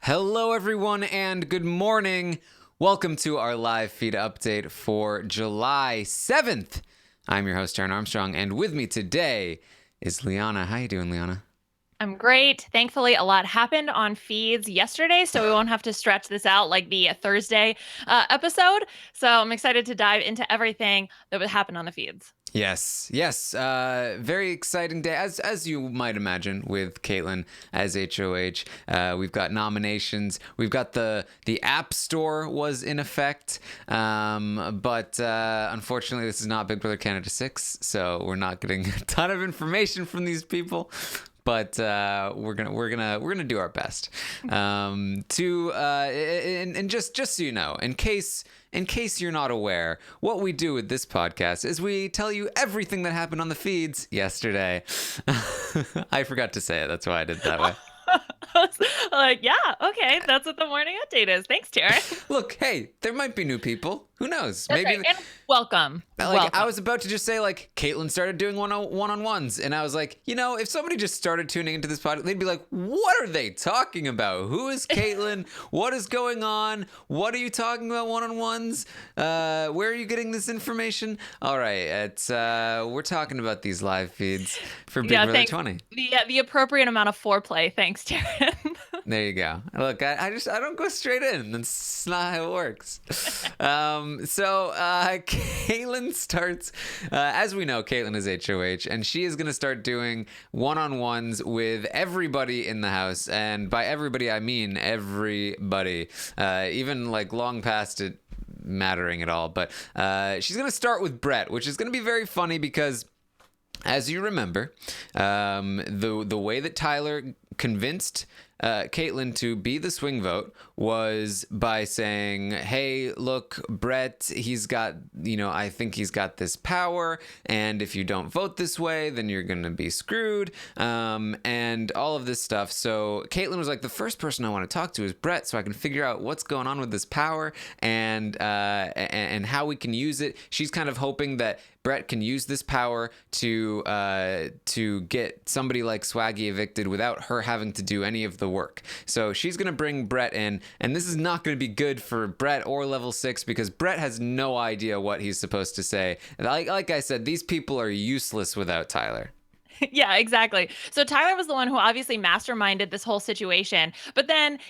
Hello, everyone, and good morning. Welcome to our live feed update for July 7th. I'm your host, Aaron Armstrong, and with me today is Liana. How you doing, Liana? I'm great. Thankfully, a lot happened on feeds yesterday, so we won't have to stretch this out like the Thursday episode. So I'm excited to dive into everything that would happen on the feeds. Yes. Very exciting day, as you might imagine, with Kaitlyn as HOH. We've got nominations. We've got the App Store was in effect, but unfortunately, this is not Big Brother Canada 6, so we're not getting a ton of information from these people. But we're gonna do our best to and just so you know, in case you're not aware, what we do with this podcast is we tell you everything that happened on the feeds yesterday. I forgot to say it. That's why I did it that way. I was like, yeah, okay, that's what the morning update is. Thanks, Taryn. Look, hey, there might be new people. Who knows? That's Maybe. right. And welcome. I was about to just say, Kaitlyn started doing one-on-ones, and I was like, if somebody just started tuning into this podcast, they'd be like, what are they talking about? Who is Kaitlyn? What is going on? What are you talking about one-on-ones? Where are you getting this information? All right, we're talking about these live feeds for Big Brother 20. The appropriate amount of foreplay. Thanks, Taryn. There you go. Look, I don't go straight in. That's not how it works. So Kaitlyn starts, as we know, Kaitlyn is HOH, and she is going to start doing one-on-ones with everybody in the house. And by everybody, I mean everybody, even long past it mattering at all. But she's going to start with Brett, which is going to be very funny because, as you remember, the way that Tyler convinced Kaitlyn to be the swing vote was by saying, hey, look, Brett, he's got, I think he's got this power, and if you don't vote this way, then you're going to be screwed, and all of this stuff. So Kaitlyn was like, the first person I want to talk to is Brett, so I can figure out what's going on with this power and how we can use it. She's kind of hoping that Brett can use this power to get somebody like Swaggy evicted without her having to do any of the work. So she's going to bring Brett in, and this is not going to be good for Brett or Level 6 because Brett has no idea what he's supposed to say. Like I said, these people are useless without Tyler. Yeah, exactly. So Tyler was the one who obviously masterminded this whole situation. But then,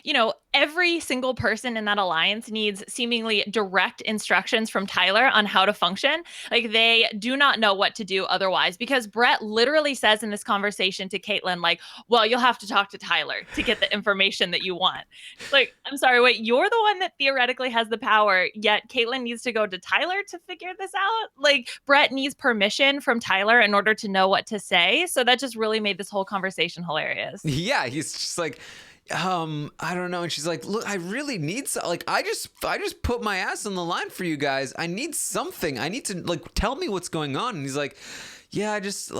every single person in that alliance needs seemingly direct instructions from Tyler on how to function. Like they do not know what to do otherwise because Brett literally says in this conversation to Kaitlyn, well, you'll have to talk to Tyler to get the information that you want. I'm sorry, wait, you're the one that theoretically has the power, yet Kaitlyn needs to go to Tyler to figure this out? Brett needs permission from Tyler in order to know what to say. So that just really made this whole conversation hilarious. Yeah, he's just like, I don't know. And she's like, look, I really need I just put my ass on the line for you guys. I need something. I need to tell me what's going on. And he's like, yeah, I just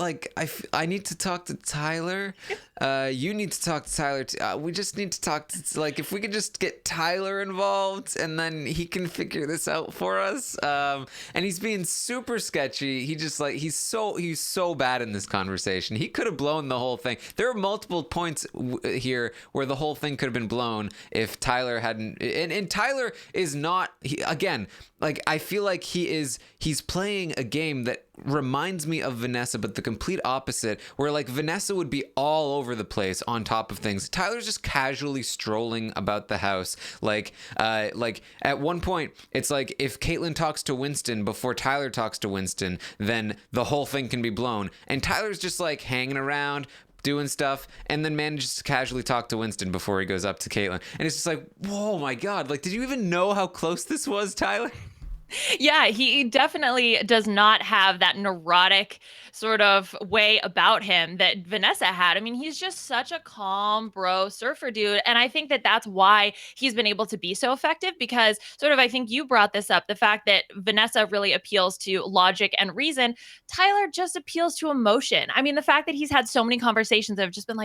I need to talk to Tyler. You need to talk to Tyler too. We just need to talk to if we could just get Tyler involved and then he can figure this out for us. And he's being super sketchy. He just he's so bad in this conversation. He could have blown the whole thing. There are multiple points here where the whole thing could have been blown if Tyler hadn't. And Tyler is not. Again, I feel like he's playing a game that reminds me of Vanessa, but the complete opposite, where Vanessa would be all over the place on top of things. Tyler's just casually strolling about the house. At one point, it's if Kaitlyn talks to Winston before Tyler talks to Winston, then the whole thing can be blown. And Tyler's just hanging around, doing stuff, and then manages to casually talk to Winston before he goes up to Kaitlyn. And it's just whoa, my God. Did you even know how close this was, Tyler? Yeah, he definitely does not have that neurotic sort of way about him that Vanessa had. I mean, he's just such a calm bro surfer dude. And I think that that's why he's been able to be so effective because I think you brought this up, the fact that Vanessa really appeals to logic and reason. Tyler just appeals to emotion. I mean, the fact that he's had so many conversations that have just been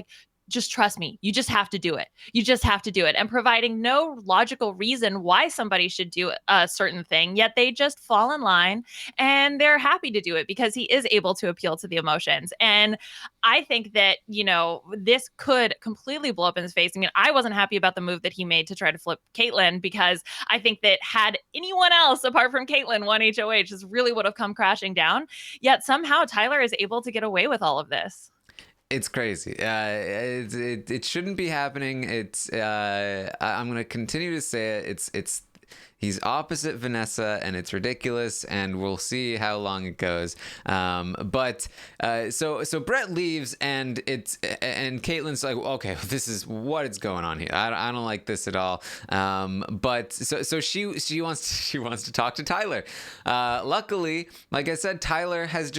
just trust me. You just have to do it. You just have to do it. And providing no logical reason why somebody should do a certain thing, yet they just fall in line and they're happy to do it because he is able to appeal to the emotions. And I think that, this could completely blow up in his face. I mean, I wasn't happy about the move that he made to try to flip Kaitlyn, because I think that had anyone else apart from Kaitlyn won HOH, this really would have come crashing down. Yet somehow Tyler is able to get away with all of this. It's crazy. It shouldn't be happening. I'm going to continue to say it. He's opposite Vanessa, and it's ridiculous, and we'll see how long it goes. So Brett leaves, and Kaitlyn's like, okay, this is what is going on here. I don't like this at all. But she wants to talk to Tyler. Luckily, like I said, Tyler has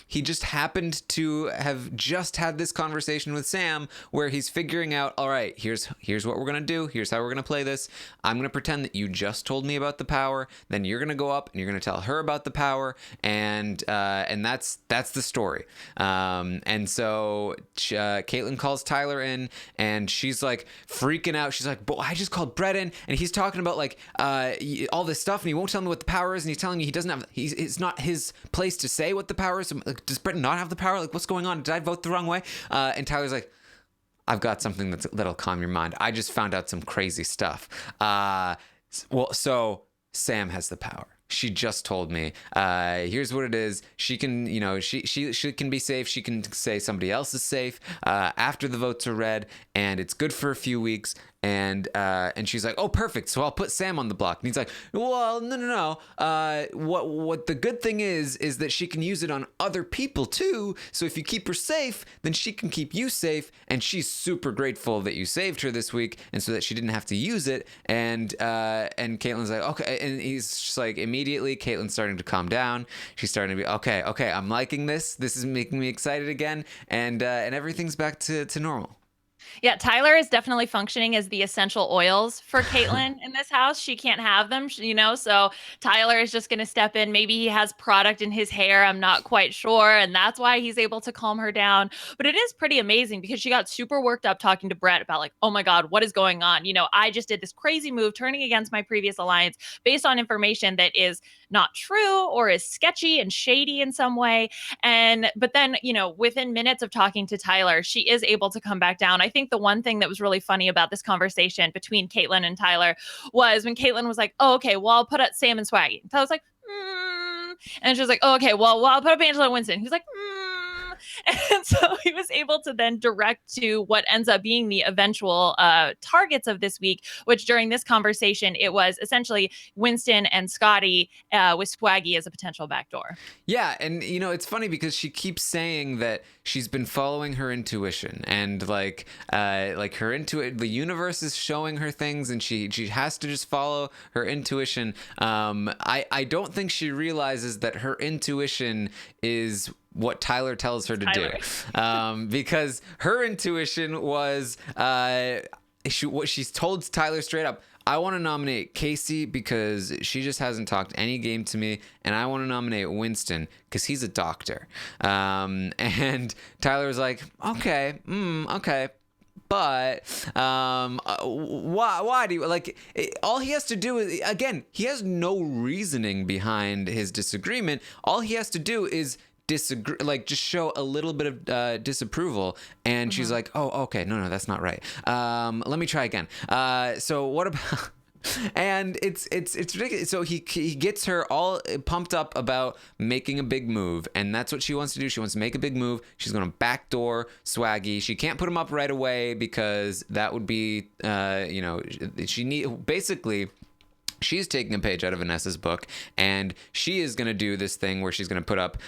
he just happened to have just had this conversation with Sam where he's figuring out, all right, here's what we're gonna do. Here's how we're gonna play this. I'm gonna pretend that you just told me about the power, then you're gonna go up and you're gonna tell her about the power, and that's the story. And so Kaitlyn calls Tyler in, and she's like freaking out. She's like, I just called Brett in, and he's talking about all this stuff, and he won't tell me what the power is, and he's telling me it's not his place to say what the power is. So, does Brett not have the power? What's going on? Did I vote the wrong way? And Tyler's like, I've got something that'll calm your mind. I just found out some crazy stuff. So Sam has the power. She just told me. Here's what it is. She can, she can be safe. She can say somebody else is safe after the votes are read, and it's good for a few weeks. And she's like, oh, perfect. So I'll put Sam on the block. And he's like, well, no. What the good thing is that she can use it on other people too. So if you keep her safe, then she can keep you safe. And she's super grateful that you saved her this week, and so that she didn't have to use it. And Kaitlyn's like, okay. And he's just like, immediately Kaitlyn's starting to calm down. She's starting to be, okay, I'm liking this. This is making me excited again. And everything's back to normal. Yeah, Tyler is definitely functioning as the essential oils for Kaitlyn in this house. She can't have them, so Tyler is just going to step in. Maybe he has product in his hair. I'm not quite sure. And that's why he's able to calm her down. But it is pretty amazing because she got super worked up talking to Brett about oh my God, what is going on? I just did this crazy move turning against my previous alliance based on information that is not true or is sketchy and shady in some way. But then, within minutes of talking to Tyler, she is able to come back down. I think the one thing that was really funny about this conversation between Kaitlyn and Tyler was when Kaitlyn was like, oh, okay, well, I'll put up Sam and Swaggy. And Tyler's like, and she was like, oh, okay, well, I'll put up Angela and Winston. He was like, And so he was able to then direct to what ends up being the eventual targets of this week, which during this conversation, it was essentially Winston and Scottie with Swaggy as a potential backdoor. Yeah. And, it's funny because she keeps saying that she's been following her intuition, and the universe is showing her things, and she has to just follow her intuition. I don't think she realizes that her intuition is what Tyler tells her to do, because her intuition was what she's told Tyler straight up. I want to nominate Kaycee because she just hasn't talked any game to me, and I want to nominate Winston because he's a doctor. And Tyler was like, okay, but why do you all he has to do is, again, he has no reasoning behind his disagreement. All he has to do is disagree, just show a little bit of disapproval, and she's like, oh, okay, no, that's not right, let me try again. So what about and it's ridiculous. So he gets her all pumped up about making a big move, and that's what she wants to do. She wants to make a big move. She's going to backdoor Swaggy. She can't put him up right away because that would be she's taking a page out of Vanessa's book, and she is going to do this thing where she's going to put up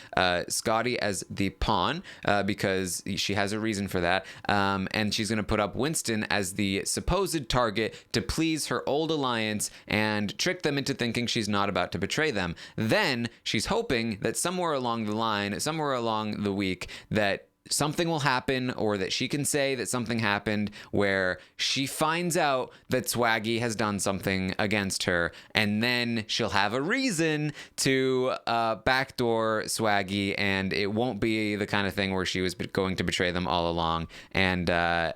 Scottie as the pawn because she has a reason for that. And she's going to put up Winston as the supposed target to please her old alliance and trick them into thinking she's not about to betray them. Then she's hoping that somewhere along the line, somewhere along the week, that something will happen, or that she can say that something happened where she finds out that Swaggy has done something against her, and then she'll have a reason to backdoor Swaggy, and it won't be the kind of thing where she was going to betray them all along. And they're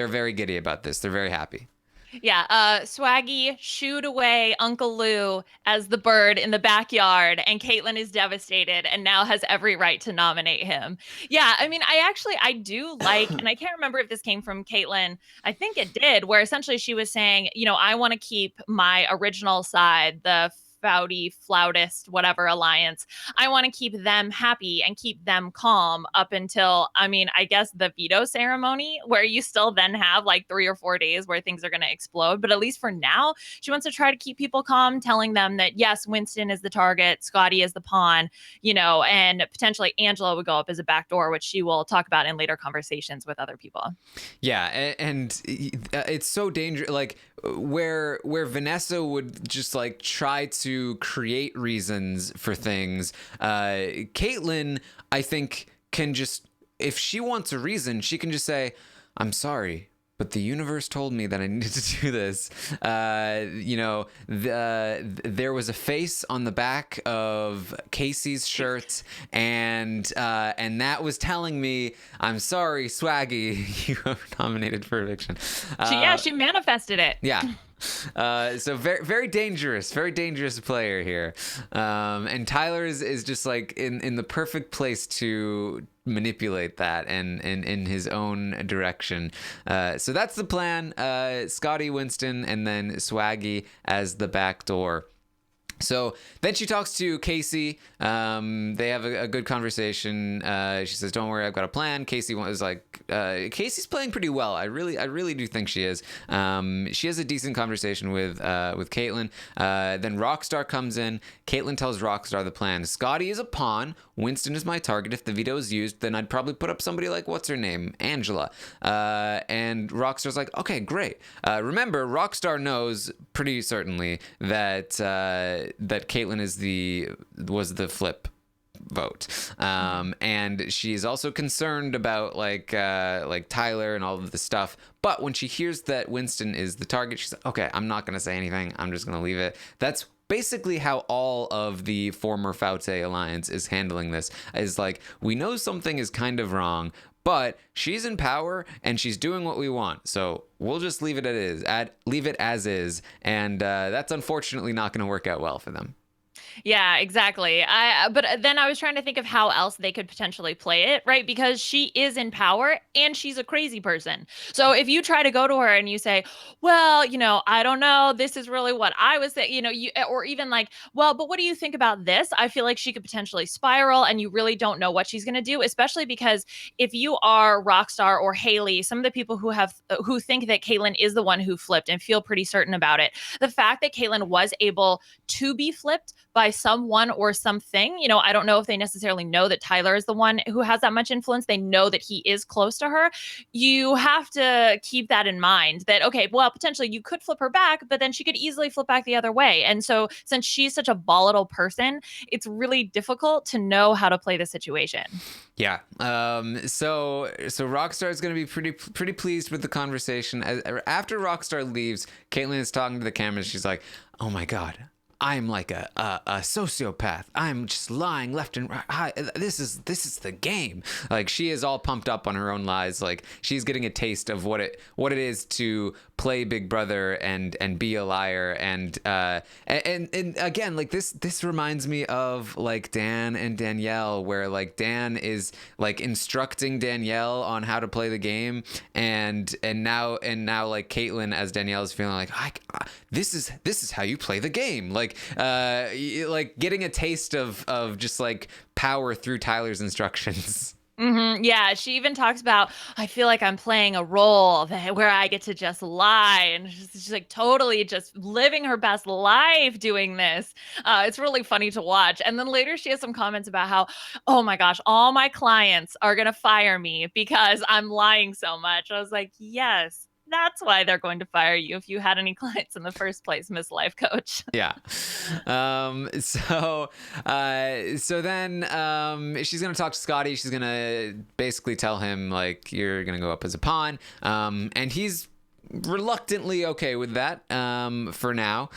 very giddy about this. They're very happy. Yeah, Swaggy shooed away Uncle Lou as the bird in the backyard, and Kaitlyn is devastated and now has every right to nominate him. Yeah, I mean, I do like, and I can't remember if this came from Kaitlyn. I think it did, where essentially she was saying, I want to keep my original side, the Fouty, Flautist, whatever alliance. I want to keep them happy and keep them calm up until, I guess the veto ceremony, where you still then have like 3 or 4 days where things are going to explode. But at least for now, she wants to try to keep people calm, telling them that, yes, Winston is the target, Scottie is the pawn, and potentially Angela would go up as a backdoor, which she will talk about in later conversations with other people. Yeah, and it's so dangerous. Like, where Vanessa would just like try to create reasons for things, Kaitlyn, I think, can just, if she wants a reason, she can just say, I'm sorry, but the universe told me that I needed to do this. There was a face on the back of Kaycee's shirt, and that was telling me, I'm sorry, Swaggy, you are nominated for eviction. She manifested it. Yeah. So very, very dangerous player here. And Tyler is just like in the perfect place to manipulate that and in his own direction. So that's the plan. Scottie, Winston, and then Swaggy as the back door. So then she talks to Kaycee. They have a good conversation. She says, "Don't worry, I've got a plan." Kaycee was like, "Kaycee's playing pretty well. I really do think she is." She has a decent conversation with Kaitlyn. Then Rockstar comes in. Kaitlyn tells Rockstar the plan. Scottie is a pawn. Winston is my target. If the veto is used, then I'd probably put up somebody like, what's her name, Angela. And Rockstar's like, okay, great. Remember, Rockstar knows pretty certainly that Kaitlyn was the flip vote, and she's also concerned about like Tyler and all of the stuff. But when she hears that Winston is the target, she's like, okay, I'm not gonna say anything. I'm just gonna leave it. That's basically how all of the former Faute Alliance is handling this. Is like, we know something is kind of wrong, but she's in power and she's doing what we want, so we'll just leave it as is, and that's unfortunately not going to work out well for them. Yeah, exactly. But then I was trying to think of how else they could potentially play it, right? Because she is in power and she's a crazy person. So if you try to go to her and you say, well, I don't know, this is really what I was saying, or even like, well, but what do you think about this? I feel like she could potentially spiral and you really don't know what she's going to do, especially because if you are Rockstar or Haleigh, some of the people who think that Kaitlyn is the one who flipped and feel pretty certain about it, the fact that Kaitlyn was able to be flipped by someone or something. I don't know if they necessarily know that Tyler is the one who has that much influence. They know that he is close to her. You have to keep that in mind that, okay, well, potentially you could flip her back, but then she could easily flip back the other way. And so since she's such a volatile person, it's really difficult to know how to play the situation. Yeah. So Rockstar is going to be pretty pleased with the conversation. After Rockstar leaves, Kaitlyn is talking to the camera. She's like, oh my God, I'm like a sociopath. I'm just lying left and right. This is the game. Like, she is all pumped up on her own lies. Like, she's getting a taste of what it is to play Big Brother and be a liar. And again, like this reminds me of like Dan and Danielle, where like Dan is like instructing Danielle on how to play the game, and now like Kaitlyn as Danielle is feeling like, this is how you play the game. Like getting a taste of just like power through Tyler's instructions. Mm-hmm. Yeah, she even talks about, I feel like I'm playing a role where I get to just lie, and she's like totally just living her best life doing this. It's really funny to watch. And then later she has some comments about how, oh my gosh, all my clients are going to fire me because I'm lying so much. I was like, yes, that's why they're going to fire you if you had any clients in the first place, Miss Life Coach. Yeah. So then she's gonna talk to Scottie. She's gonna basically tell him like you're gonna go up as a pawn. And he's reluctantly okay with that for now.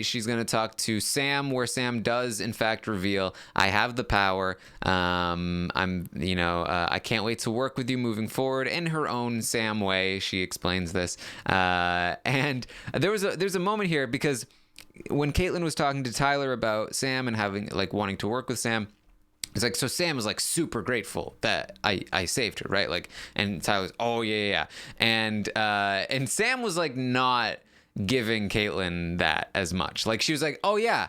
She's gonna talk to Sam, where Sam does in fact reveal, I have the power. I can't wait to work with you moving forward. In her own Sam way, she explains this. And there's a moment here, because when Kaitlyn was talking to Tyler about Sam and having like wanting to work with Sam, it's like, so Sam was like super grateful that I saved her, right? Like, and Tyler was, oh yeah. And Sam was like not giving Kaitlyn that as much. Like she was like, oh yeah,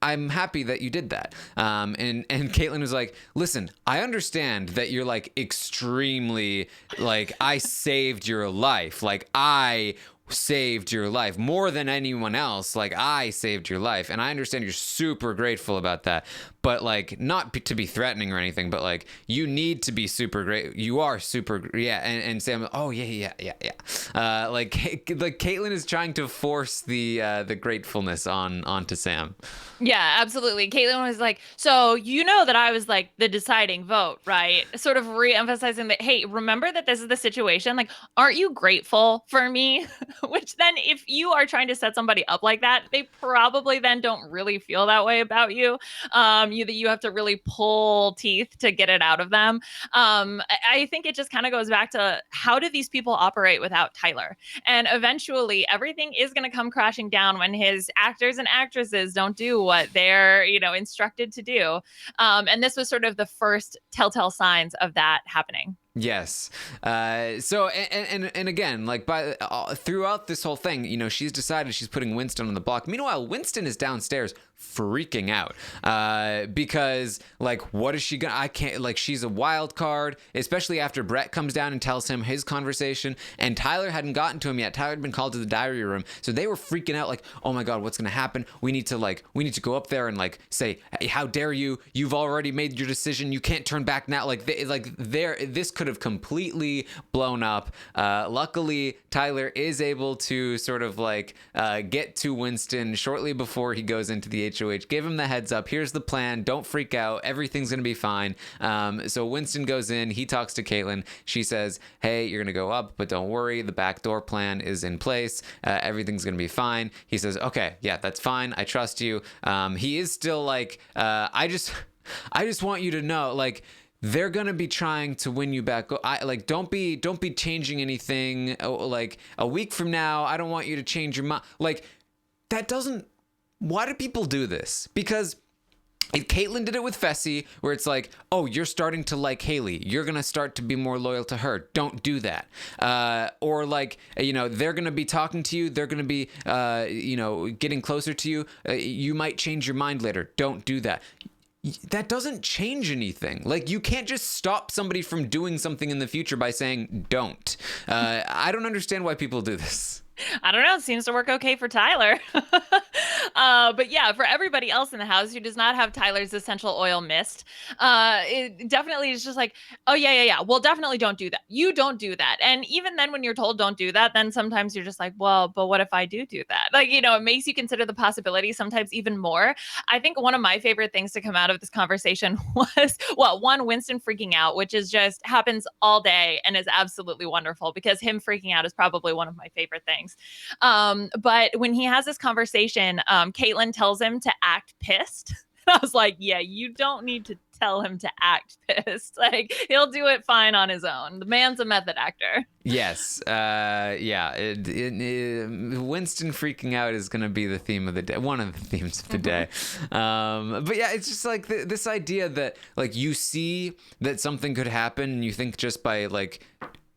I'm happy that you did that. And Kaitlyn was like, listen, I understand that you're like extremely like, I saved your life. Like I saved your life more than anyone else. Like I saved your life, and I understand you're super grateful about that, but like not to be threatening or anything, but like you need to be super great. You are super, yeah. And Sam, oh yeah. Like Kaitlyn is trying to force the gratefulness onto Sam. Yeah, absolutely. Kaitlyn was like, so you know that I was like the deciding vote, right? Sort of re-emphasizing that, hey, remember that this is the situation. Like, aren't you grateful for me? Which then, if you are trying to set somebody up like that, they probably then don't really feel that way about you. You have to really pull teeth to get it out of them. I think it just kind of goes back to, how do these people operate without Tyler? And eventually, everything is going to come crashing down when his actors and actresses don't do what they're, instructed to do. And this was sort of the first telltale signs of that happening. Yes. So and again, like throughout this whole thing, she's decided she's putting Winston on the block. Meanwhile, Winston is downstairs freaking out because like, what is she gonna? I can't, like, she's a wild card, especially after Brett comes down and tells him his conversation, and Tyler hadn't gotten to him yet. Tyler had been called to the diary room, so they were freaking out like, oh my god, what's gonna happen? We need to go up there and like say, hey, how dare you? You've already made your decision. You can't turn back now. This could have completely blown up. Luckily, Tyler is able to sort of like get to Winston shortly before he goes into the HOH. Give him the heads up. Here's the plan. Don't freak out. Everything's gonna be fine. So Winston goes in. He talks to Kaitlyn. She says, hey, you're gonna go up, but don't worry. The backdoor plan is in place. Everything's gonna be fine. He says, okay, yeah, that's fine. I trust you. He is still like, I just want you to know, like, they're gonna be trying to win you back. Don't be changing anything. Like a week from now, I don't want you to change your mind. Like that doesn't. Why do people do this? Because Kaitlyn did it with Fessy, where it's like, oh, you're starting to like Haleigh. You're going to start to be more loyal to her. Don't do that. Or like, they're going to be talking to you. They're going to be, getting closer to you. You might change your mind later. Don't do that. That doesn't change anything. Like, you can't just stop somebody from doing something in the future by saying don't. I don't understand why people do this. I don't know. It seems to work okay for Tyler. But yeah, for everybody else in the house who does not have Tyler's essential oil mist, it definitely is just like, oh, yeah. Well, definitely don't do that. You don't do that. And even then, when you're told don't do that, then sometimes you're just like, well, but what if I do that? Like, it makes you consider the possibility sometimes even more. I think one of my favorite things to come out of this conversation was, well, one, Winston freaking out, which is just happens all day and is absolutely wonderful, because him freaking out is probably one of my favorite things. But when he has this conversation, Kaitlyn tells him to act pissed. I was like, yeah, you don't need to tell him to act pissed. Like, he'll do it fine on his own. The man's a method actor. Yes. Yeah. Winston freaking out is going to be the theme of the day. One of the themes of the day. But yeah, it's just like this idea that like you see that something could happen, and you think just by like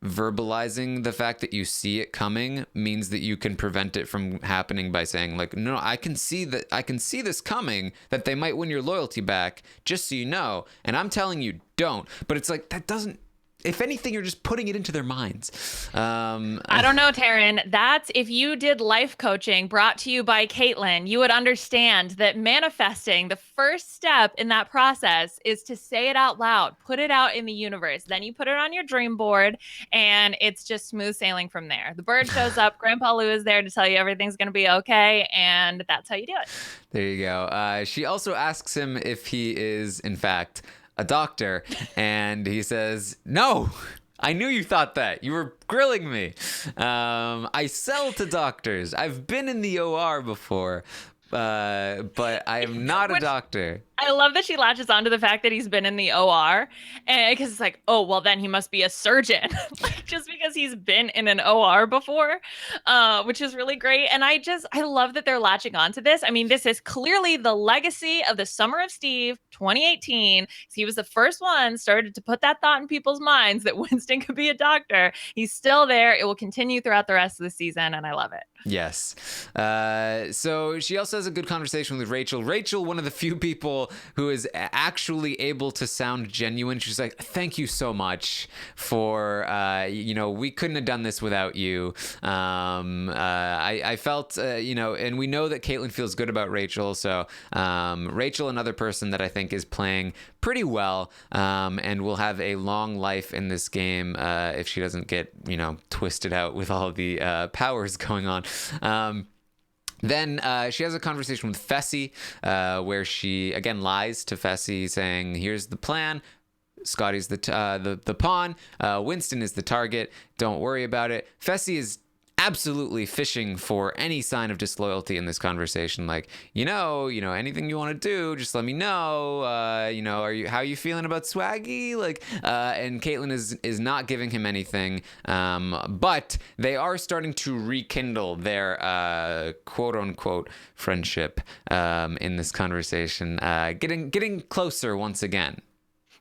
verbalizing the fact that you see it coming means that you can prevent it from happening by saying like, no, I can see this coming, that they might win your loyalty back, just so you know, and I'm telling you don't. But it's like, that doesn't if anything, you're just putting it into their minds. I don't know, Taryn. That's if you did life coaching brought to you by Kaitlyn, you would understand that manifesting, the first step in that process is to say it out loud, put it out in the universe. Then you put it on your dream board, and it's just smooth sailing from there. The bird shows up. Grandpa Lou is there to tell you everything's going to be okay, and that's how you do it. There you go. She also asks him if he is, in fact, a doctor, and he says, "No, I knew you thought that. You were grilling me. I sell to doctors. I've been in the OR before, but I am not a doctor." I love that she latches onto the fact that he's been in the OR, and because it's like, oh, well, then he must be a surgeon, just because he's been in an OR before, which is really great. And I love that they're latching onto this. I mean, this is clearly the legacy of the Summer of Steve 2018. He was the first one started to put that thought in people's minds that Winston could be a doctor. He's still there. It will continue throughout the rest of the season, and I love it. Yes. So she also has a good conversation with Rachel. Rachel, one of the few people who is actually able to sound genuine. She's like, "Thank you so much for, we couldn't have done this without you. I felt, and we know that Kaitlyn feels good about Rachel. So Rachel, another person that I think is playing pretty well, and will have a long life in this game if she doesn't get, twisted out with all the powers going on. Then she has a conversation with Fessy where she, again, lies to Fessy saying, "Here's the plan. Scottie's the pawn. Winston is the target. Don't worry about it." Fessy is absolutely fishing for any sign of disloyalty in this conversation. Like, anything you want to do, just let me know. How are you feeling about Swaggy? Like, and Kaitlyn is not giving him anything. But they are starting to rekindle their quote unquote friendship in this conversation, getting closer once again.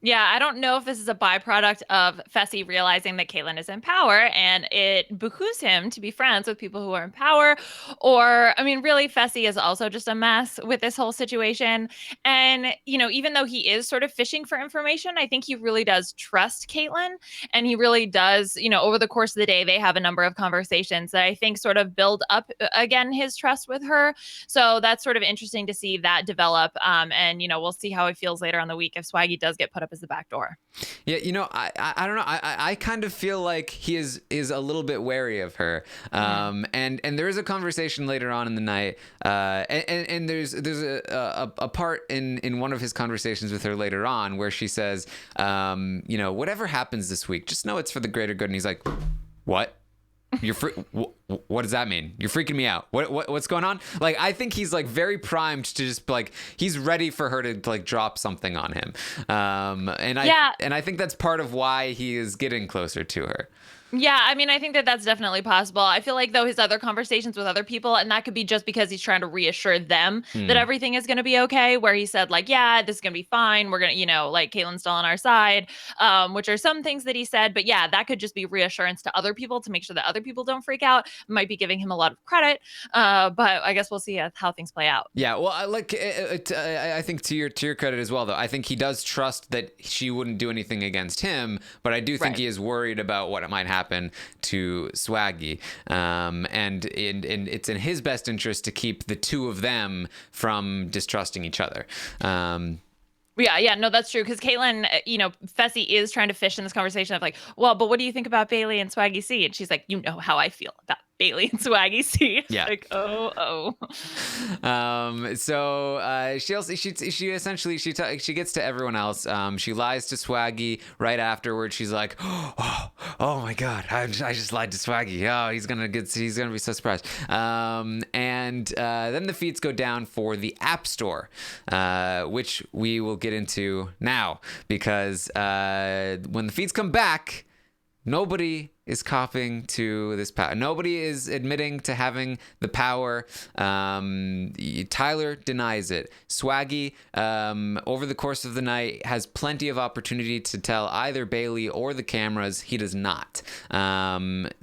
Yeah, I don't know if this is a byproduct of Fessy realizing that Kaitlyn is in power and it behooves him to be friends with people who are in power. Or, I mean, really, Fessy is also just a mess with this whole situation. And, even though he is sort of fishing for information, I think he really does trust Kaitlyn. And he really does, over the course of the day, they have a number of conversations that I think sort of build up, again, his trust with her. So that's sort of interesting to see that develop. And, we'll see how it feels later on the week if Swaggy does get put up as the back door. Yeah, I don't know. I kind of feel like he is a little bit wary of her. And there is a conversation later on in the night, and there's a part in one of his conversations with her later on where she says, whatever happens this week, just know it's for the greater good. And he's like, "What? What does that mean? You're freaking me out. What's going on?" Like, I think he's like very primed to just like, he's ready for her to like drop something on him. And I think that's part of why he is getting closer to her. Yeah, I mean, I think that that's definitely possible. I feel like, though, his other conversations with other people, and that could be just because he's trying to reassure them that everything is going to be okay, where he said, like, yeah, this is going to be fine. We're going to, like, Kaitlyn's still on our side, which are some things that he said. But yeah, that could just be reassurance to other people to make sure that other people don't freak out. Might be giving him a lot of credit. But I guess we'll see how things play out. Yeah, well, I think to your credit as well, though, I think he does trust that she wouldn't do anything against him, but I do think he is worried about what might happen to Swaggy, and it's in his best interest to keep the two of them from distrusting each other. Yeah, no, that's true. Because Kaitlyn, Fessy is trying to fish in this conversation of like, well, but what do you think about Bayleigh and Swaggy C? And she's like, you know how I feel about Bayleigh and Swaggy C. Yeah. Like, oh. So she essentially she gets to everyone else. She lies to Swaggy right afterwards. She's like, oh my God, I just lied to Swaggy. Oh, he's gonna be so surprised. And then the feeds go down for the App Store, which we will get into now, because when the feeds come back, nobody is copping to this power. Nobody is admitting to having the power. Tyler denies it. Swaggy, over the course of the night, has plenty of opportunity to tell either Bayleigh or the cameras. He does not.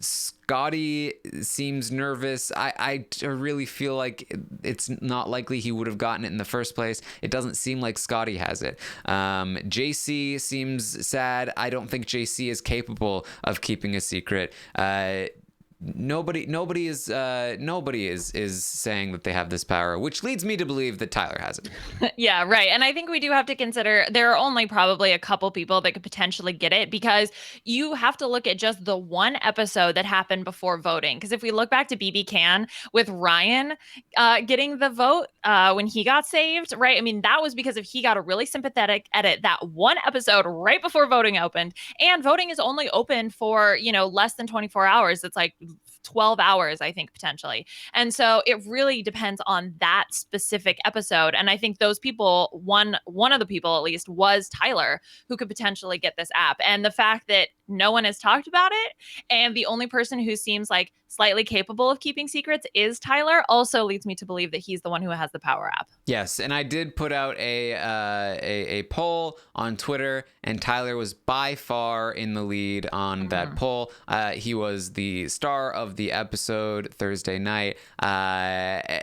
Scottie seems nervous. I really feel like it's not likely he would have gotten it in the first place. It doesn't seem like Scottie has it. JC seems sad. I don't think JC is capable of keeping a secret. Nobody is saying that they have this power, which leads me to believe that Tyler has it. Yeah, right. And I think we do have to consider there are only probably a couple people that could potentially get it, because you have to look at just the one episode that happened before voting. Because if we look back to BB Can with Ryan getting the vote when he got saved, right? I mean, that was because he got a really sympathetic edit that one episode right before voting opened. And voting is only open for, less than 24 hours. It's like 12 hours, I think, potentially. And so it really depends on that specific episode. And I think those people, one of the people at least, was Tyler, who could potentially get this app. And the fact that no one has talked about it, and the only person who seems like slightly capable of keeping secrets is Tyler, also leads me to believe that he's the one who has the power app. Yes, and I did put out a poll on Twitter, and Tyler was by far in the lead on that poll. He was the star of the episode Thursday night. I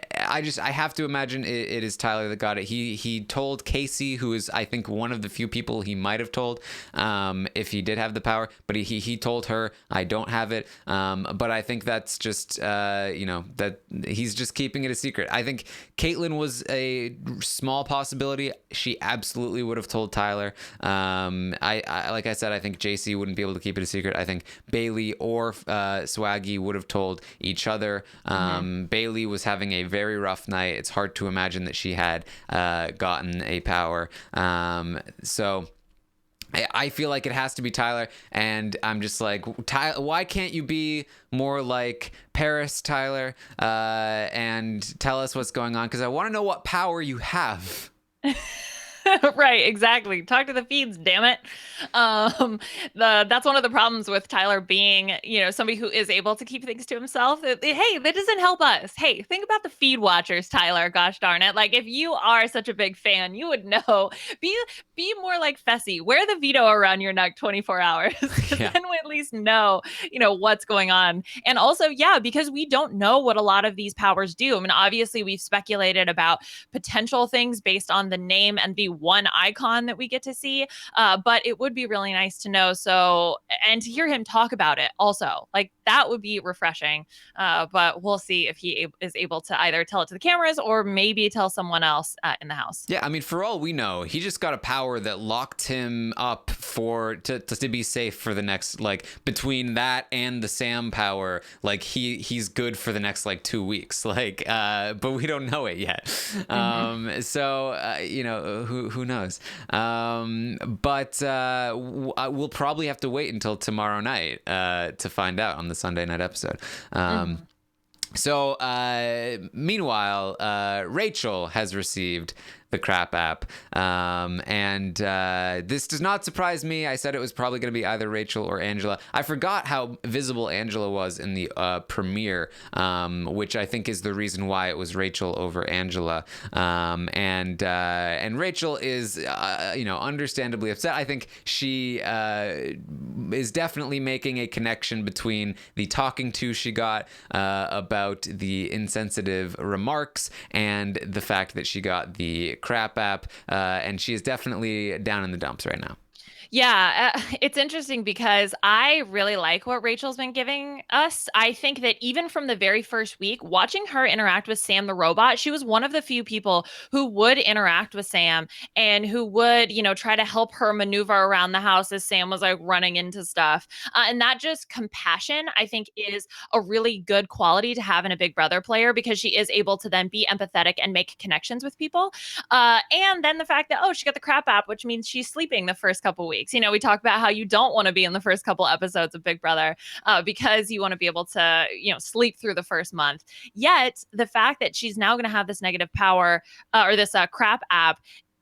have to imagine it is Tyler that got it. He told Kaycee, who is, I think, one of the few people he might have told if he did have the power, but he told her, I don't have it. But I think that's just that he's just keeping it a secret. I think Kaitlyn was a small possibility. She absolutely would have told Tyler. I like I said, I think JC wouldn't be able to keep it a secret. I think Bayleigh or Swaggy would have told each other. Bayleigh was having a very rough night. It's hard to imagine that she had gotten a power. So I feel like it has to be Tyler, and I'm just like, why can't you be more like Paris, Tyler, and tell us what's going on? Because I want to know what power you have. Right, exactly. Talk to the feeds, damn it. That's one of the problems with Tyler being, somebody who is able to keep things to himself. Hey, that doesn't help us. Hey, think about the feed watchers, Tyler. Gosh darn it. Like, if you are such a big fan, you would know. Be more like Fessy. Wear the veto around your neck 24 hours. Yeah. Then we at least know, what's going on. And also, yeah, because we don't know what a lot of these powers do. I mean, obviously, we've speculated about potential things based on the name and the one icon that we get to see, but it would be really nice to know. So, and to hear him talk about it also, like, that would be refreshing. But we'll see if he is able to either tell it to the cameras or maybe tell someone else in the house. Yeah, I mean, for all we know, he just got a power that locked him up to be safe for the next, like, between that and the Sam power, like, he's good for the next, like, 2 weeks, like, but we don't know it yet. So who knows? But we'll probably have to wait until tomorrow night to find out on the Sunday night episode. So meanwhile, Rachel has received the crap app, and this does not surprise me. I said it was probably going to be either Rachel or Angela. I forgot how visible Angela was in the premiere, which I think is the reason why it was Rachel over Angela. And Rachel is understandably upset. I think she is definitely making a connection between the talking to she got about the insensitive remarks and the fact that she got the crap app, and she is definitely down in the dumps right now. Yeah, it's interesting because I really like what Rachel's been giving us. I think that even from the very first week, watching her interact with Sam the robot, she was one of the few people who would interact with Sam and who would, try to help her maneuver around the house as Sam was like running into stuff. And that just compassion, I think, is a really good quality to have in a Big Brother player, because she is able to then be empathetic and make connections with people. And then the fact that, she got the crap app, which means she's sleeping the first couple weeks. We talk about how you don't want to be in the first couple episodes of Big Brother because you want to be able to, sleep through the first month. Yet the fact that she's now going to have this negative power or this crap app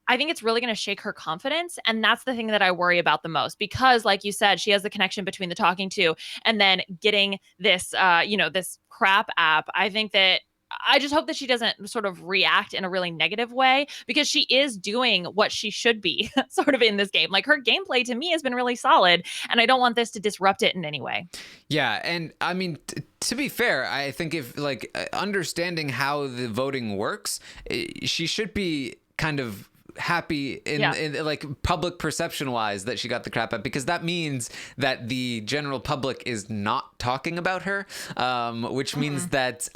I think it's really going to shake her confidence. And that's the thing that I worry about the most, because like you said, she has the connection between the talking to and then getting this, this crap app. I think that I just hope that she doesn't sort of react in a really negative way, because she is doing what she should be sort of in this game. Like, her gameplay to me has been really solid, and I don't want this to disrupt it in any way. Yeah, and I mean, to be fair, I think if understanding how the voting works, she should be kind of happy in like public perception wise that she got the crap out, because that means that the general public is not talking about her, which means that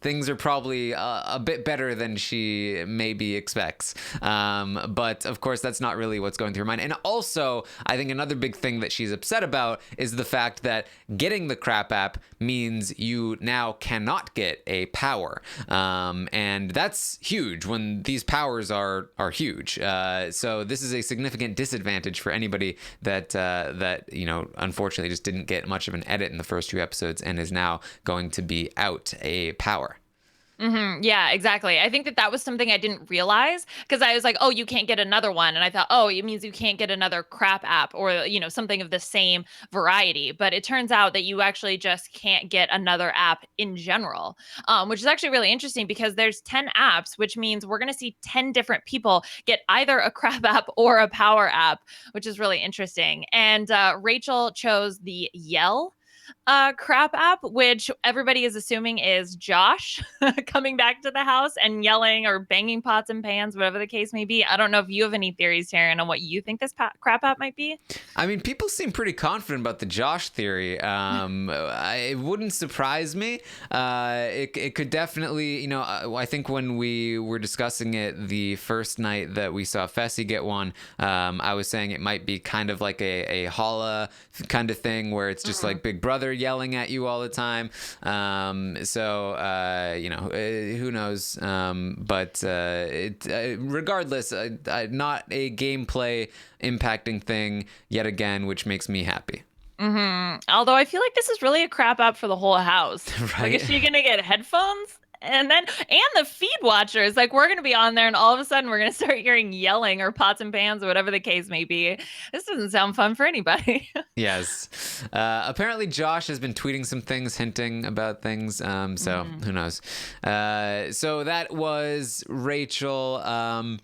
things are probably a bit better than she maybe expects, but of course that's not really what's going through her mind. And also, I think another big thing that she's upset about is the fact that getting the crap app means you now cannot get a power, and that's huge when these powers are huge. So this is a significant disadvantage for anybody that unfortunately just didn't get much of an edit in the first 2 episodes and is now going to be out a power. Yeah, exactly. I think that was something I didn't realize, because I was like, oh, you can't get another one. And I thought, oh, it means you can't get another crap app or, something of the same variety. But it turns out that you actually just can't get another app in general, which is actually really interesting, because there's 10 apps, which means we're going to see 10 different people get either a crap app or a power app, which is really interesting. And Rachel chose the Yell crap app, which everybody is assuming is Josh coming back to the house and yelling or banging pots and pans, whatever the case may be. I don't know if you have any theories, Taryn, on what you think this crap app might be. I mean, people seem pretty confident about the Josh theory. It wouldn't surprise me. It could definitely, I think when we were discussing it the first night that we saw Fessy get one, I was saying it might be kind of like a Haleigh kind of thing, where it's just like Big Brother yelling at you all the time. Who knows? But regardless, not a gameplay impacting thing yet again, which makes me happy. Although I feel like this is really a crap app for the whole house. Right? Like, is she gonna get headphones? And the feed watchers, like, we're going to be on there and all of a sudden we're going to start hearing yelling or pots and pans or whatever the case may be. This doesn't sound fun for anybody. Yes. Apparently Josh has been tweeting some things hinting about things. So who knows? So that was Rachel.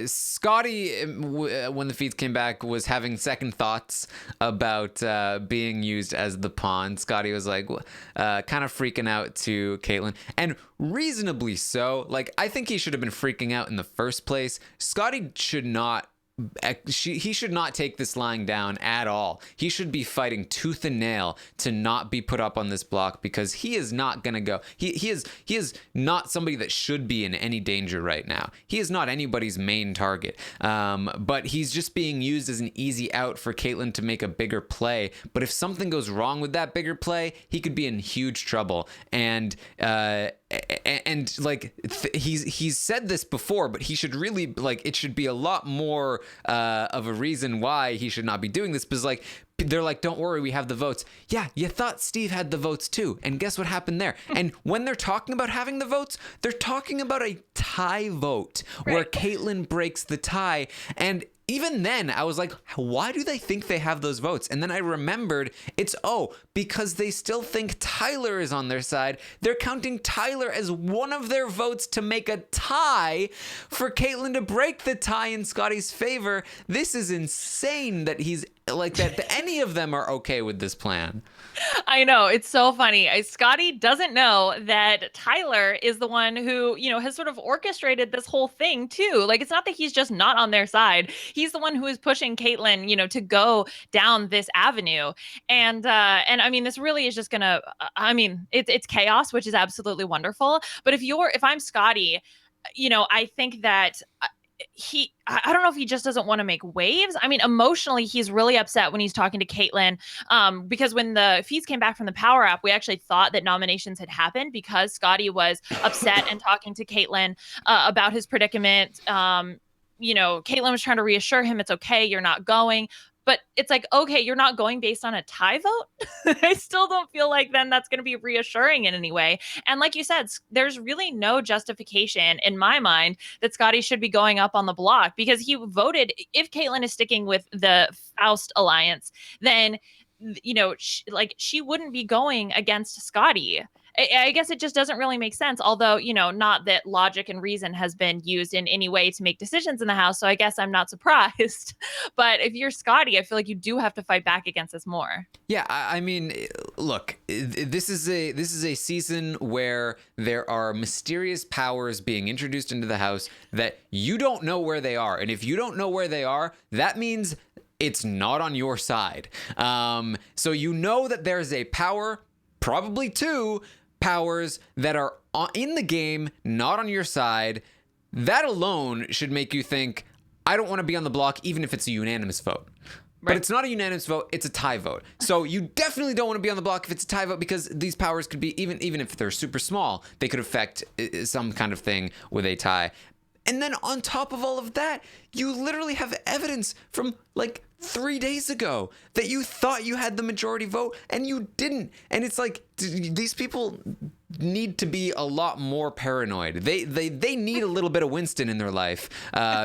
Scottie, when the feeds came back, was having second thoughts about being used as the pawn. Scottie was like kind of freaking out to Kaitlyn, and reasonably so. Like, I think he should have been freaking out in the first place. Scottie should not. He should not take this lying down at all. He should be fighting tooth and nail to not be put up on this block, because he is not going to go. He is not somebody that should be in any danger right now. He is not anybody's main target. But he's just being used as an easy out for Kaitlyn to make a bigger play. But if something goes wrong with that bigger play, he could be in huge trouble. And he's said this before, but he should really, it should be a lot more of a reason why he should not be doing this, because they're like, don't worry, we have the votes. Yeah, you thought Steve had the votes too, and guess what happened there? And when they're talking about having the votes, they're talking about a tie vote, right, where Kaitlyn breaks the tie. And even then, I was like, why do they think they have those votes? And then I remembered because they still think Tyler is on their side. They're counting Tyler as one of their votes to make a tie for Kaitlyn to break the tie in Scottie's favor. This is insane that he's like that any of them are okay with this plan. I know, it's so funny. Scottie doesn't know that Tyler is the one who, has sort of orchestrated this whole thing too. Like, it's not that he's just not on their side. He's the one who is pushing Kaitlyn, to go down this avenue. And I mean, this really is just gonna. It's chaos, which is absolutely wonderful. But if I'm Scottie, I think that. I don't know if he just doesn't want to make waves. I mean, emotionally, he's really upset when he's talking to Kaitlyn, because when the feeds came back from the Power App, we actually thought that nominations had happened because Scottie was upset and talking to Kaitlyn about his predicament. Kaitlyn was trying to reassure him, it's okay, you're not going. But it's like, okay, you're not going based on a tie vote. I still don't feel like then that's going to be reassuring in any way. And like you said, there's really no justification in my mind that Scottie should be going up on the block, because he voted. If Kaitlyn is sticking with the Faust alliance, then she wouldn't be going against Scottie. I guess it just doesn't really make sense. Although, not that logic and reason has been used in any way to make decisions in the house. So I guess I'm not surprised. But if you're Scottie, I feel like you do have to fight back against this more. Yeah, I mean, look, this is a season where there are mysterious powers being introduced into the house that you don't know where they are. And if you don't know where they are, that means it's not on your side. So you know that there's a power, probably two powers, that are in the game, not on your side. That alone should make you think, I don't want to be on the block, even if it's a unanimous vote. Right. But it's not a unanimous vote, it's a tie vote. So you definitely don't want to be on the block if it's a tie vote, because these powers could be, even if they're super small, they could affect some kind of thing with a tie. And then on top of all of that, you literally have evidence from like 3 days ago that you thought you had the majority vote and you didn't. And it's like, these people need to be a lot more paranoid. They need a little bit of Winston in their life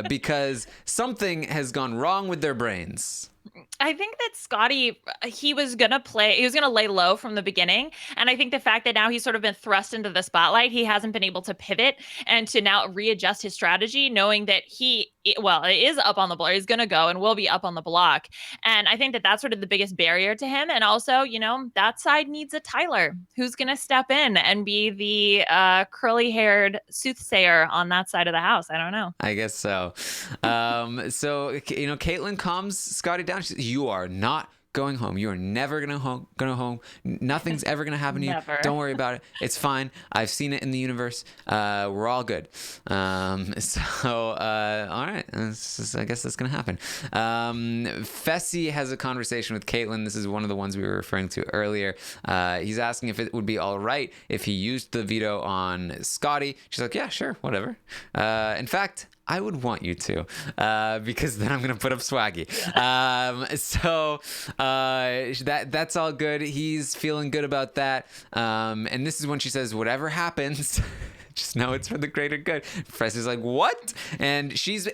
because something has gone wrong with their brains. I think that Scottie, he was going to lay low from the beginning. And I think the fact that now he's sort of been thrust into the spotlight, he hasn't been able to pivot and to now readjust his strategy, knowing that it is up on the block. He's going to go and will be up on the block. And I think that that's sort of the biggest barrier to him. And also, that side needs a Tyler who's going to step in and be the curly-haired soothsayer on that side of the house. I don't know. I guess so. Kaitlyn calms Scottie down. She says, you are not going home. You are never gonna home. Nothing's ever gonna happen to you. Never. Don't worry about it. It's fine. I've seen it in the universe. We're all good. All right. I guess that's gonna happen. Fessy has a conversation with Kaitlyn. This is one of the ones we were referring to earlier. He's asking if it would be all right if he used the veto on Scottie. She's like, yeah, sure, whatever. In fact, I would want you to, because then I'm gonna put up Swaggy. That's all good. He's feeling good about that. And this is when she says, "Whatever happens, just know it's for the greater good." Fessy's like, "What?" And she's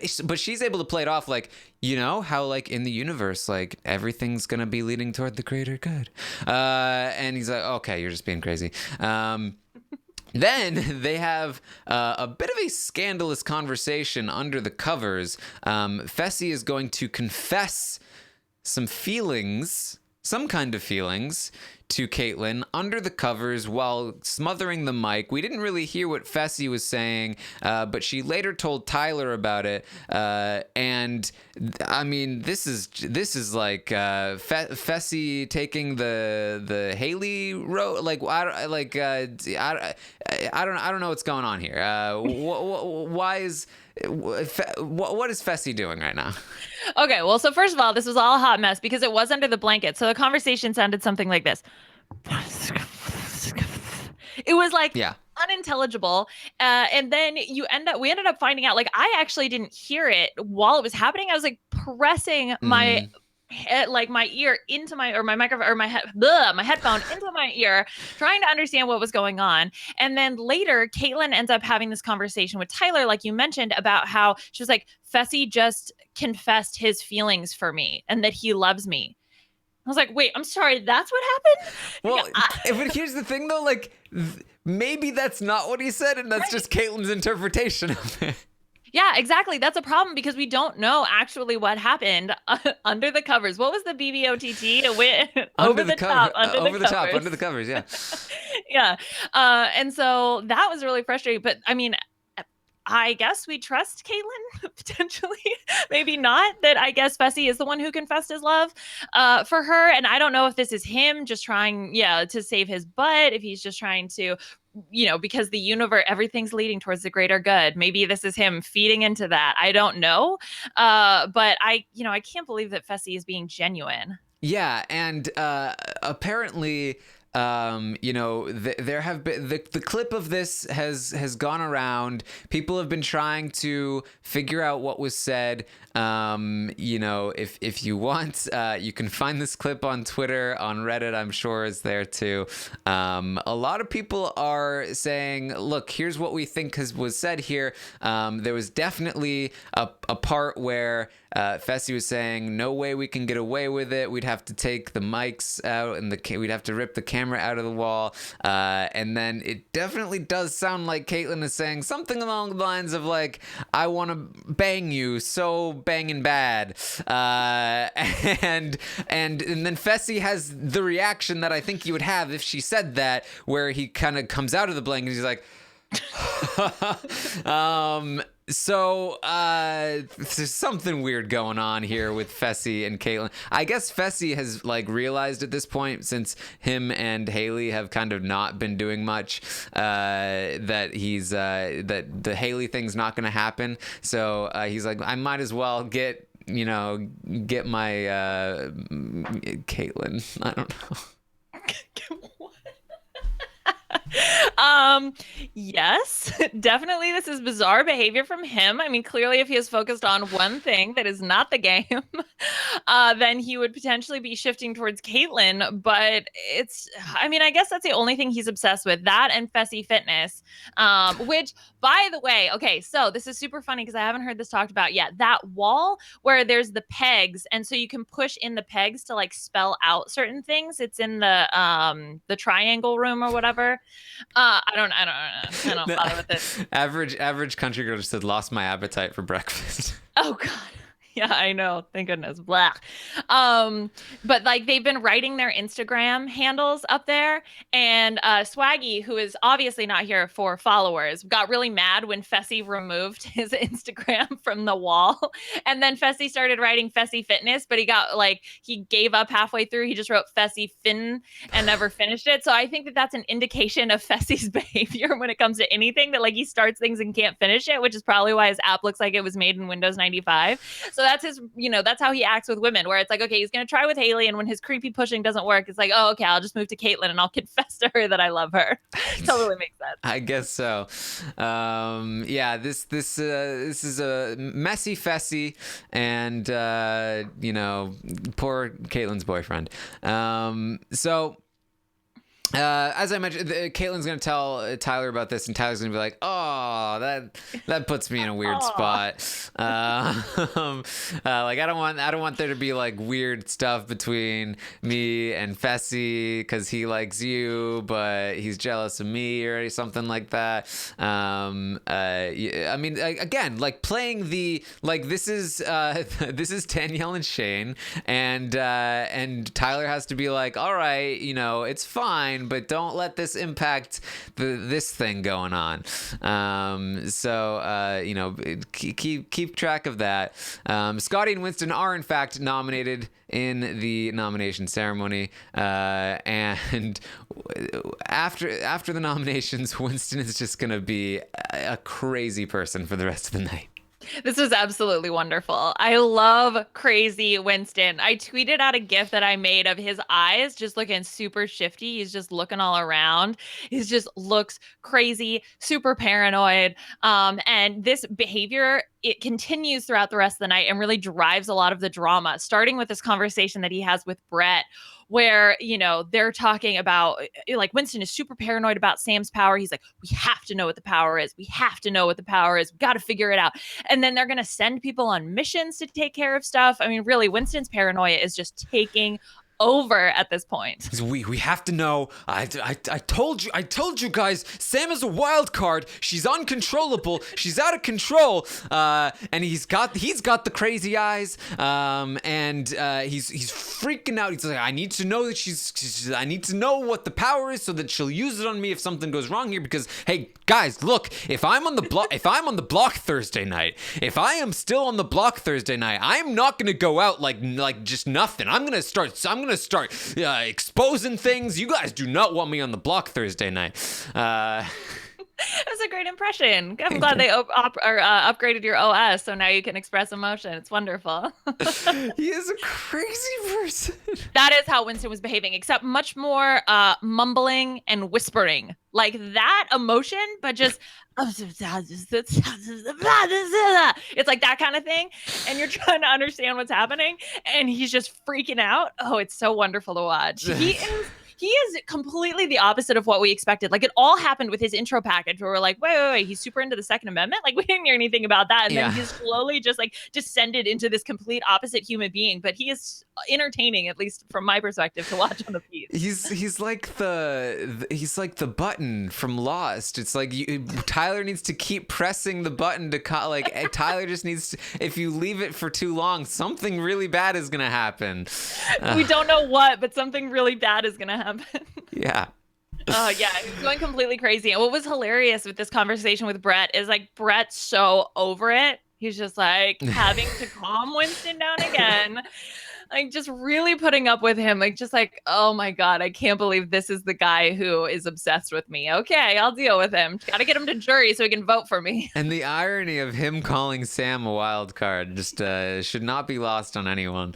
able to play it off like, how like in the universe, like everything's gonna be leading toward the greater good. And he's like, "Okay, you're just being crazy." Then they have a bit of a scandalous conversation under the covers. Fessy is going to confess some kind of feelings, to Kaitlyn under the covers while smothering the mic. We didn't really hear what Fessy was saying, but she later told Tyler about it. And I mean, this is like Fessy taking the Haleigh road. Like I don't know what's going on here. Why is what is Fessy doing right now? Okay, well, so first of all, this was all a hot mess because it was under the blanket. So the conversation sounded something like this. It was like unintelligible. And then we ended up finding out, like, I actually didn't hear it while it was happening. I was like pressing my my ear into my microphone or my headphone into my ear, trying to understand what was going on. And then later, Kaitlyn ends up having this conversation with Tyler, like you mentioned, about how she was like, Fessy just confessed his feelings for me and that he loves me. I was like, wait, I'm sorry, that's what happened? Well, but here's the thing though, like maybe that's not what he said, and that's just Kaitlyn's interpretation of it. Yeah, exactly. That's a problem because we don't know actually what happened under the covers. What was the BBOTT? Over the top, under the covers, yeah. Yeah. And so that was really frustrating. But I mean, I guess we trust Kaitlyn, potentially. Maybe not. That I guess Fessy is the one who confessed his love for her. And I don't know if this is him just trying, to save his butt, if he's just trying to, because the universe, everything's leading towards the greater good. Maybe this is him feeding into that. I don't know. But I can't believe that Fessy is being genuine. Yeah. And apparently there have been the clip of this has gone around. People have been trying to figure out what was said. If you want, you can find this clip on Twitter, on Reddit, I'm sure is there too. A lot of people are saying, look, here's what we think was said here. There was definitely a part where Fessy was saying, no way we can get away with it. We'd have to take the mics out and we'd have to rip the camera out of the wall. And then it definitely does sound like Kaitlyn is saying something along the lines of like, I want to bang you so banging bad. And then Fessy has the reaction that I think you would have if she said that, where he kind of comes out of the blanket and he's like, So there's something weird going on here with Fessy and Kaitlyn. I guess Fessy has like realized at this point, since him and Haleigh have kind of not been doing much, that the Haleigh thing's not going to happen. So he's like, I might as well get my Kaitlyn. I don't know. Yes, definitely this is bizarre behavior from him. I mean, clearly if he is focused on one thing that is not the game, then he would potentially be shifting towards Kaitlyn. But I guess that's the only thing he's obsessed with, that and Fessy fitness, which, by the way, okay, so this is super funny because I haven't heard this talked about yet. That wall where there's the pegs, and so you can push in the pegs to like spell out certain things. It's in the triangle room or whatever. I don't bother with it. Average country girl just said, lost my appetite for breakfast. Oh God. Yeah, I know. Thank goodness. Blah. But like they've been writing their Instagram handles up there, and Swaggy, who is obviously not here for followers, got really mad when Fessy removed his Instagram from the wall, and then Fessy started writing Fessy Fitness, but he gave up halfway through. He just wrote Fessy Fin and never finished it. So I think that that's an indication of Fessy's behavior when it comes to anything, that like he starts things and can't finish it, which is probably why his app looks like it was made in Windows 95. So that's his, that's how he acts with women, where it's like, okay, he's going to try with Haleigh, and when his creepy pushing doesn't work, it's like, oh, okay, I'll just move to Kaitlyn and I'll confess to her that I love her. Totally makes sense. I guess so. This is a messy Fessy, and poor Kaitlyn's boyfriend. As I mentioned, Kaitlyn's going to tell Tyler about this, and Tyler's going to be like, oh, that puts me in a weird spot. I don't want there to be like weird stuff between me and Fessy because he likes you, but he's jealous of me or something like that. Again, like playing this is Danielle and Shane, and Tyler has to be like, all right, it's fine, but don't let this impact this thing going on. Keep track of that. Scottie and Winston are in fact nominated in the nomination ceremony, and after the nominations, Winston is just gonna be a crazy person for the rest of the night. This was absolutely wonderful. I love crazy Winston. I tweeted out a GIF that I made of his eyes just looking super shifty. He's just looking all around. He just looks crazy, super paranoid. And this behavior, it continues throughout the rest of the night and really drives a lot of the drama, starting with this conversation that he has with Brett, where, they're talking about, like, Winston is super paranoid about Sam's power. He's like, we have to know what the power is. We have to know what the power is. We got to figure it out. And then they're going to send people on missions to take care of stuff. I mean, really, Winston's paranoia is just taking over at this point. We have to know. I told you guys, Sam is a wild card. She's uncontrollable. She's out of control. And he's got the crazy eyes. And he's freaking out. He's like, I need to know that I need to know what the power is so that she'll use it on me if something goes wrong here. Because hey guys, look, if I'm on the block Thursday night, if I am still on the block Thursday night, I'm not gonna go out like just nothing. I'm gonna start exposing things. You guys do not want me on the block Thursday night. That was a great impression. I'm glad they upgraded your OS, so now you can express emotion. It's wonderful. He is a crazy person. That is how Winston was behaving, except much more mumbling and whispering. Like that emotion, but just it's like that kind of thing. And you're trying to understand what's happening, and he's just freaking out. Oh, it's so wonderful to watch. He is completely the opposite of what we expected. Like it all happened with his intro package where we're like, wait, he's super into the Second Amendment. Like we didn't hear anything about that. And then he's slowly just like descended into this complete opposite human being. But he is entertaining, at least from my perspective, to watch on the feed. He's like the button from Lost. It's like Tyler needs to keep pressing the button to Tyler just needs to, if you leave it for too long, something really bad is gonna happen. We don't know what, but something really bad is gonna happen. Yeah. Oh yeah, he's going completely crazy. And what was hilarious with this conversation with Brett is like Brett's so over it. He's just like having to calm Winston down again. Like just really putting up with him, like just like, oh my God, I can't believe this is the guy who is obsessed with me. Okay, I'll deal with him. Got to get him to jury so he can vote for me. And the irony of him calling Sam a wild card just should not be lost on anyone.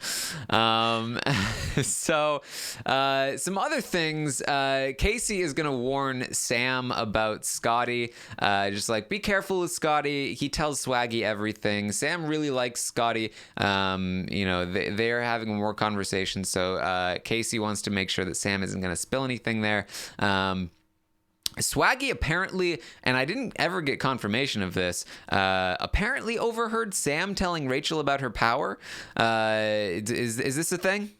So some other things. Kaycee is gonna warn Sam about Scottie. Just like be careful with Scottie. He tells Swaggy everything. Sam really likes Scottie. They're having more conversations, so Kaycee wants to make sure that Sam isn't going to spill anything there. Swaggy apparently, and I didn't ever get confirmation of this, apparently overheard Sam telling Rachel about her power. Is this a thing?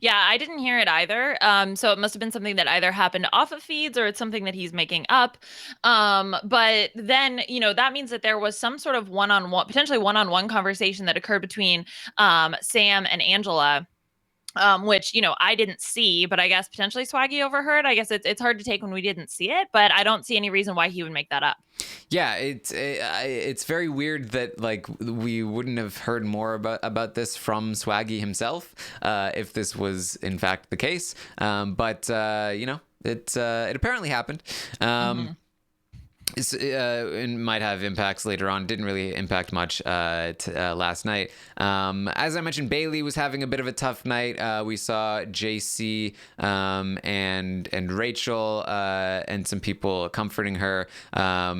Yeah, I didn't hear it either. So it must have been something that either happened off of feeds or it's something that he's making up. But then, that means that there was some sort of potentially one-on-one conversation that occurred between Sam and Angela. Which, I didn't see, but I guess potentially Swaggy overheard. I guess it's hard to take when we didn't see it, but I don't see any reason why he would make that up. Yeah, it's very weird that like we wouldn't have heard more about this from Swaggy himself if this was in fact the case. But it apparently happened. It might have impacts later on. Didn't really impact much last night. As I mentioned, Bayleigh was having a bit of a tough night. We saw JC and Rachel and some people comforting her. I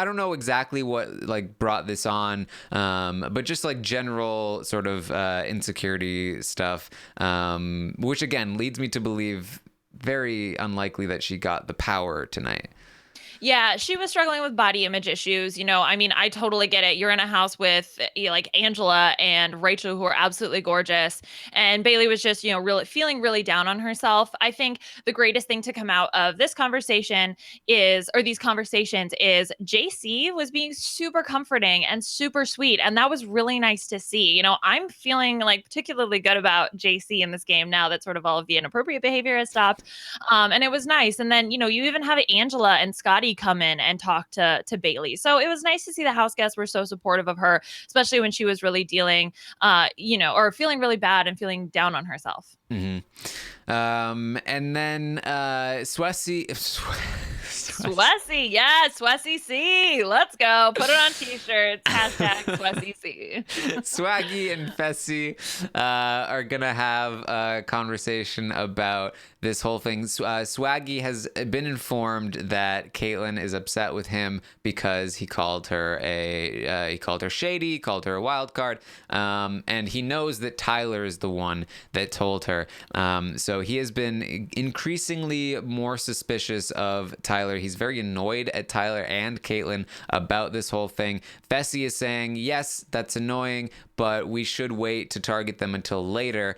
don't know exactly what like brought this on, but just like general sort of insecurity stuff, which again leads me to believe very unlikely that she got the power tonight. Yeah, she was struggling with body image issues. I totally get it. You're in a house with like Angela and Rachel, who are absolutely gorgeous. And Bayleigh was just, really feeling really down on herself. I think the greatest thing to come out of these conversations is JC was being super comforting and super sweet. And that was really nice to see. I'm feeling like particularly good about JC in this game now that sort of all of the inappropriate behavior has stopped. And it was nice. And then, you even have Angela and Scottie come in and talk to Bayleigh. So it was nice to see the house guests were so supportive of her, especially when she was really dealing, or feeling really bad and feeling down on herself. Mm-hmm. And then Swessy, yeah, Swessy C. Let's go. Put it on t-shirts. Hashtag Swessy C. Swaggy and Fessy are gonna have a conversation about this whole thing. Swaggy has been informed that Kaitlyn is upset with him because he called her shady, called her a wild card, and he knows that Tyler is the one that told her. So he has been increasingly more suspicious of Tyler. He's very annoyed at Tyler and Kaitlyn about this whole thing. Fessy is saying, yes, that's annoying, but we should wait to target them until later.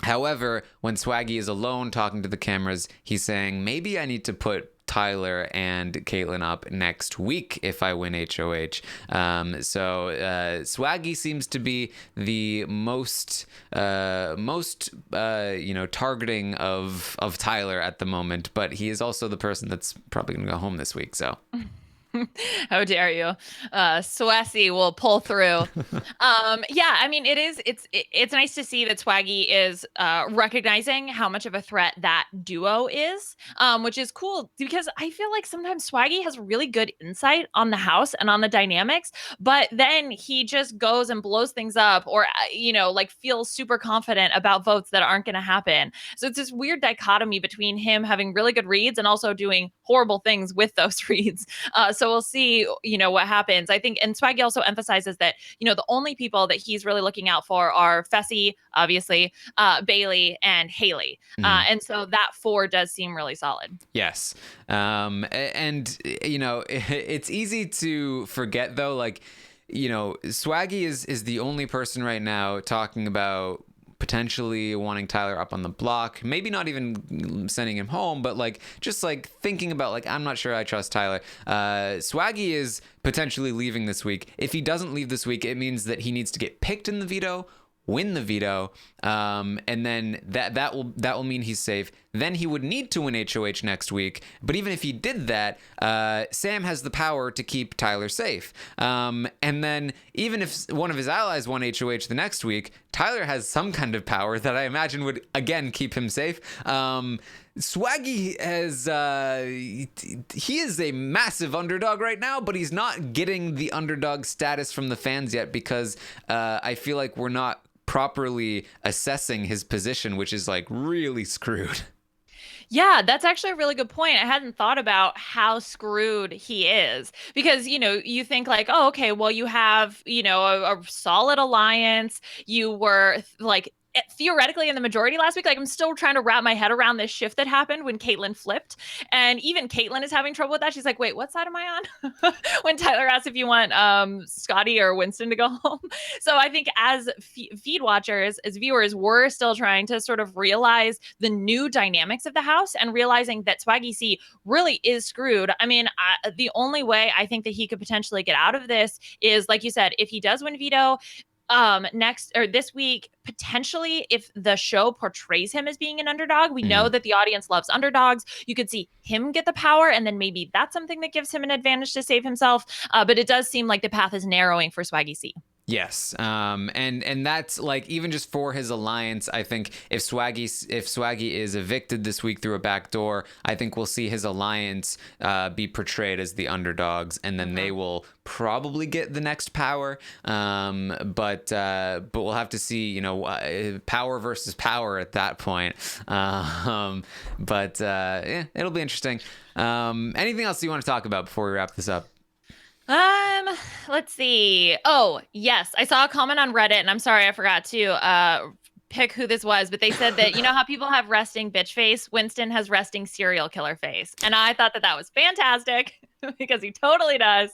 However, when Swaggy is alone talking to the cameras, he's saying, maybe I need to put Tyler and Kaitlyn up next week if I win HOH. So Swaggy seems to be the most targeting of Tyler at the moment, but he is also the person that's probably going to go home this week. So How dare you? Swessy will pull through. Yeah, I mean, it's nice to see that Swaggy is recognizing how much of a threat that duo is, which is cool because I feel like sometimes Swaggy has really good insight on the house and on the dynamics, but then he just goes and blows things up, or like feels super confident about votes that aren't going to happen. So it's this weird dichotomy between him having really good reads and also doing horrible things with those reads. So we'll see, what happens. I think, and Swaggy also emphasizes that, the only people that he's really looking out for are Fessy, obviously, Bayleigh, and Haleigh. And so that four does seem really solid. Yes. And, it's easy to forget, though, like, Swaggy is the only person right now talking about potentially wanting Tyler up on the block, maybe not even sending him home, but like just like thinking about like, I'm not sure I trust Tyler. Swaggy is potentially leaving this week. If he doesn't leave this week, it means that he needs to get picked in the veto, win the veto, and then that will mean he's safe. Then he would need to win HOH next week. But even if he did that, Sam has the power to keep Tyler safe. And then even if one of his allies won HOH the next week, Tyler has some kind of power that I imagine would again keep him safe. Swaggy he is a massive underdog right now, but he's not getting the underdog status from the fans yet because I feel like we're not properly assessing his position, which is like really screwed. Yeah, that's actually a really good point. I hadn't thought about how screwed he is because, you think like, oh, okay, well, you have, a solid alliance. You were like theoretically in the majority last week. Like, I'm still trying to wrap my head around this shift that happened when Kaitlyn flipped. And even Kaitlyn is having trouble with that. She's like, wait, what side am I on? When Tyler asks if you want Scottie or Winston to go home. So I think as feed watchers, as viewers, we're still trying to sort of realize the new dynamics of the house and realizing that Swaggy C really is screwed. I mean, the only way I think that he could potentially get out of this is, like you said, if he does win veto, next or this week, potentially, if the show portrays him as being an underdog, we know that the audience loves underdogs. You could see him get the power, and then maybe that's something that gives him an advantage to save himself. But it does seem like the path is narrowing for Swaggy C. Yes, and that's like even just for his alliance. I think if Swaggy is evicted this week through a back door, I think we'll see his alliance be portrayed as the underdogs, and then they will probably get the next power. But we'll have to see, power versus power at that point. Yeah, it'll be interesting. Anything else you want to talk about before we wrap this up? Let's see. Oh, yes. I saw a comment on Reddit, and I'm sorry I forgot to pick who this was, but they said that, how people have resting bitch face, Winston has resting serial killer face. And I thought that was fantastic because he totally does.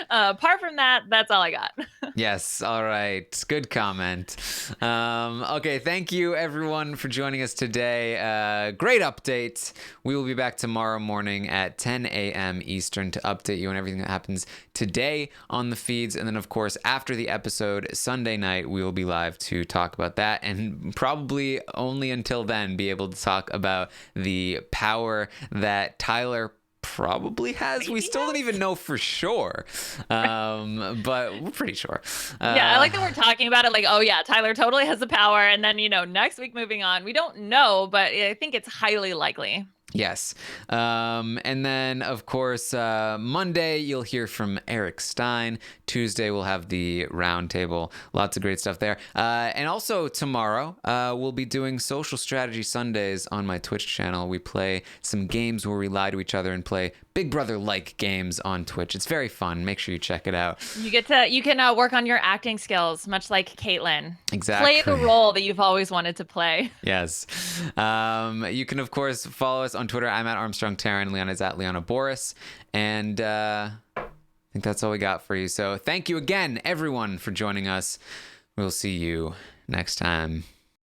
Apart from that, that's all I got. Yes. All right. Good comment. Okay. Thank you, everyone, for joining us today. Great update. We will be back tomorrow morning at 10 a.m. Eastern to update you on everything that happens today on the feeds. And then, of course, after the episode, Sunday night, we will be live to talk about that. And probably only until then be able to talk about the power that Tyler probably has. We still don't even know for sure, but we're pretty sure. Yeah, I like that we're talking about it like, oh yeah, Tyler totally has the power, and then next week moving on, we don't know, but I think it's highly likely. Yes. And then, of course, Monday, you'll hear from Eric Stein. Tuesday, we'll have the roundtable. Lots of great stuff there. And also tomorrow, we'll be doing Social Strategy Sundays on my Twitch channel. We play some games where we lie to each other and play Big Brother-like games on Twitch. It's very fun. Make sure you check it out. You can work on your acting skills, much like Kaitlyn. Exactly. Play the role that you've always wanted to play. Yes. You can, of course, follow us on Twitter. I'm at Armstrong Taryn. Leona's at Leona Boris. And I think that's all we got for you. So thank you again, everyone, for joining us. We'll see you next time.